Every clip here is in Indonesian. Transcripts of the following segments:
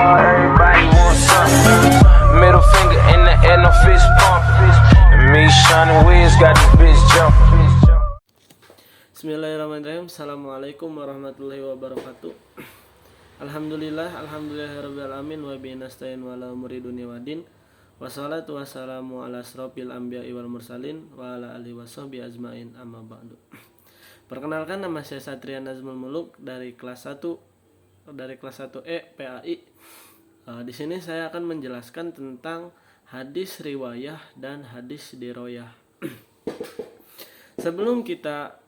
Everybody wants some. Middle finger in the air, no fist pump. And me, Shawnee Wiz, got this bitch jumping. Bismillahirrahmanirrahim. Assalamualaikum warahmatullahi wabarakatuh. Alhamdulillahirrabbilalamin. Wa bihi nasta'in wa ala umuri dunya waddin. Wassalatu wassalamu ala asrofil anbiya'i wal mursalin wa ala alihi washabbihi ajmain, amma ba'du. Perkenalkan, nama saya Satria Nazmul Muluk dari kelas 1E PAI. Di sini saya akan menjelaskan tentang hadis riwayah dan hadis diroyah. Sebelum kita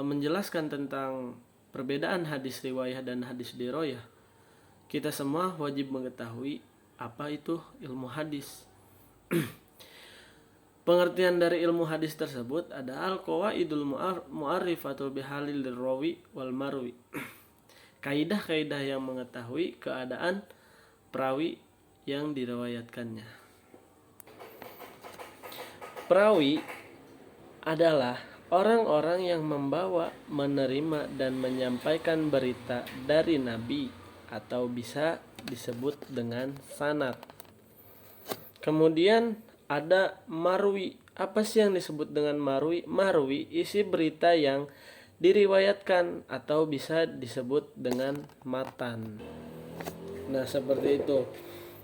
menjelaskan tentang perbedaan hadis riwayah dan hadis diroyah, kita semua wajib mengetahui apa itu ilmu hadis. Pengertian dari ilmu hadis tersebut ada al-qawaidul mu'arrifatul bihalil rawi wal marwi. Kaidah-kaidah yang mengetahui keadaan perawi yang diriwayatkannya. Perawi adalah orang-orang yang membawa, menerima, dan menyampaikan berita dari Nabi, atau bisa disebut dengan sanad. Kemudian ada marwi. Apa sih yang disebut dengan marwi? Marwi isi berita yang diriwayatkan atau bisa disebut dengan matan. Nah, seperti itu.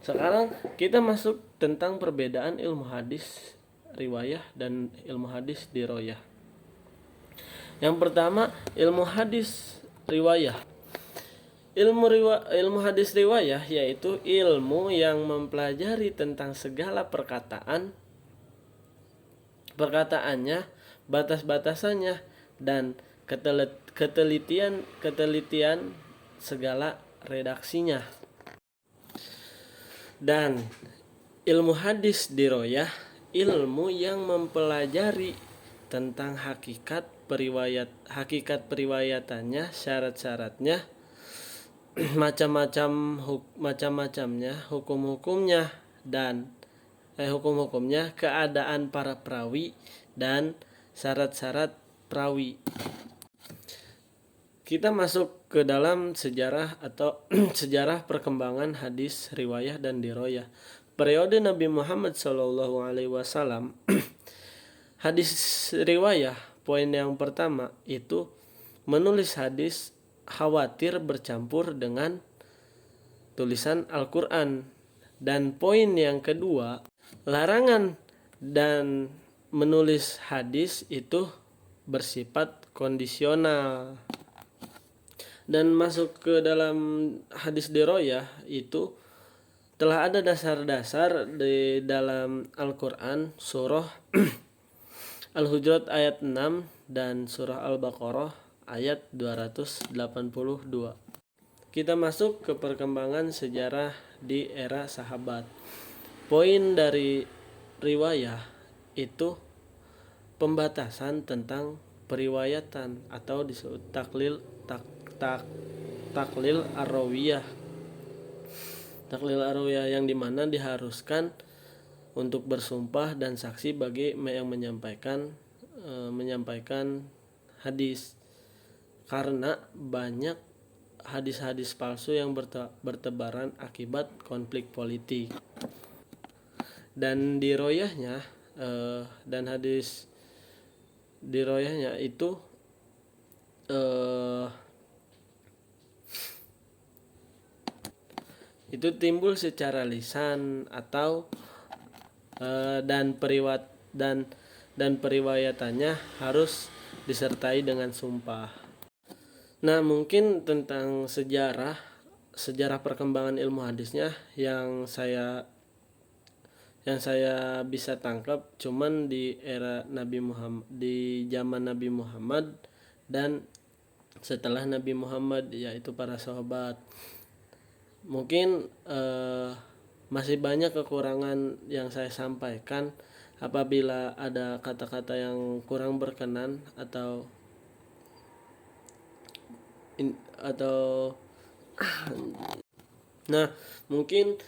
Sekarang kita masuk tentang perbedaan ilmu hadis riwayah dan ilmu hadis diroyah. Yang pertama, ilmu hadis riwayah. Ilmu hadis riwayah yaitu ilmu yang mempelajari tentang segala perkataannya, batas-batasannya, dan ketelitian segala redaksinya. Dan ilmu hadis diroyah, ilmu yang mempelajari tentang hakikat periwayatannya, syarat-syaratnya, macam-macamnya, hukum-hukumnya, keadaan para perawi, dan syarat-syarat perawi. Kita masuk ke dalam sejarah atau sejarah perkembangan hadis riwayah dan diroyah. Periode Nabi Muhammad SAW, hadis riwayah, poin yang pertama itu menulis hadis khawatir bercampur dengan tulisan Al-Quran. Dan poin yang kedua, larangan dan menulis hadis itu bersifat kondisional. Dan masuk ke dalam hadis diroyah itu telah ada dasar-dasar di dalam Al-Quran, surah Al-Hujurat ayat 6 dan surah Al-Baqarah ayat 282. Kita masuk ke perkembangan sejarah di era sahabat. Poin dari riwayah itu pembatasan tentang periwayatan atau disebut taklil ar-rawiyah. Taklil ar-rawiyah yang dimana diharuskan untuk bersumpah dan saksi bagi yang menyampaikan hadis, karena banyak hadis-hadis palsu yang bertebaran akibat konflik politik. Dan diroyahnya dan hadis diroyahnya itu timbul secara lisan atau dan periwayatannya harus disertai dengan sumpah. Nah, mungkin tentang sejarah perkembangan ilmu hadisnya yang saya bisa tangkap cuman di era Nabi Muhammad, di zaman Nabi Muhammad dan setelah Nabi Muhammad, yaitu para sahabat. Mungkin masih banyak kekurangan yang saya sampaikan. Apabila ada kata-kata yang kurang berkenan atau nah, mungkin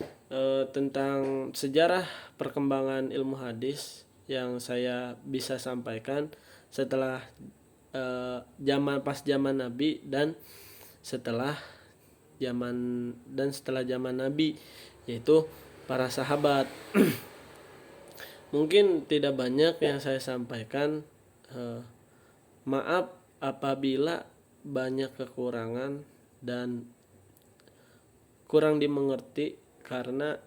tentang sejarah perkembangan ilmu hadis yang saya bisa sampaikan setelah zaman Nabi dan setelah setelah zaman Nabi, yaitu para sahabat. Mungkin tidak banyak yang saya sampaikan. Maaf apabila banyak kekurangan dan kurang dimengerti, karena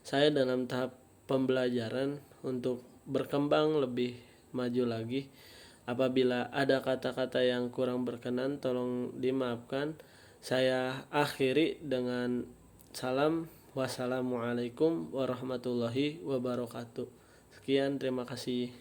saya dalam tahap pembelajaran untuk berkembang lebih maju lagi. Apabila ada kata-kata yang kurang berkenan, tolong dimaafkan. Saya akhiri dengan salam. Wassalamualaikum warahmatullahi wabarakatuh. Sekian, terima kasih.